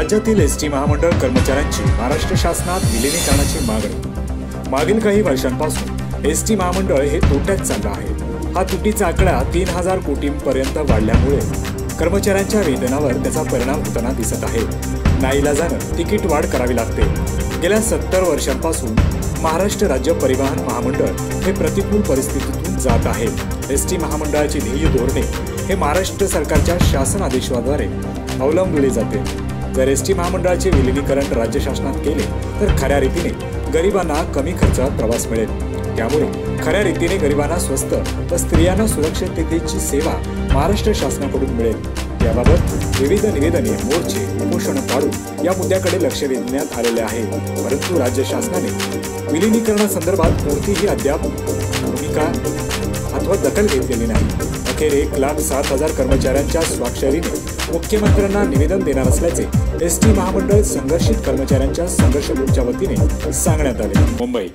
राज्यातील एसटी महामंडळ कर्मचाऱ्यांची महाराष्ट्र शासनात विलीनीकरणाची मागणी। मागील काही वर्षांपासून एसटी महामंडळ हे तोट्यात चाललं आहे। हा तुटीचा आकडा 3000 कोटींपर्यंत वाढल्यामुळे कर्मचाऱ्यांच्या वेतनावर त्याचा परिणाम होताना दिसत आहे। नाईलाजानं तिकीट वाढ करावी लागते। गेल्या 70 वर्षांपासून महाराष्ट्र राज्य परिवहन महामंडळ हे प्रतिकूल परिस्थितीतून जात आहे। एसटी महामंडळाची ध्येय धोरणे हे महाराष्ट्र सरकारच्या शासन आदेशाद्वारे अवलंबले जाते। जर एसटी महामंडळाचे विलीनीकरण राज्य शासनात केले तर खऱ्या रीतीने गरिबांना कमी खर्चात प्रवास मिळेल। त्यामुळे खऱ्या रीतीने गरिबांना स्वस्त व स्त्रियांना सुरक्षिततेची सेवा महाराष्ट्र शासनाकडून मिळेल। याबाबत विविध निवेदने, मोर्चे, उपोषण काढून या मुद्द्याकडे लक्ष वेधण्यात आलेले आहे। परंतु राज्य शासनाने विलीनीकरणासंदर्भात कोणतीही अद्याप भूमिका अथवा दखल घेतलेली नाही। अखेर 1,07,000 कर्मचाऱ्यांच्या स्वाक्षरीने मुख्यमंत्र्यांना निवेदन देणार असल्याचे एसटी महामंडळ संघर्षित कर्मचाऱ्यांच्या संघर्ष ग्रुपच्या वतीने सांगण्यात आले। मुंबई।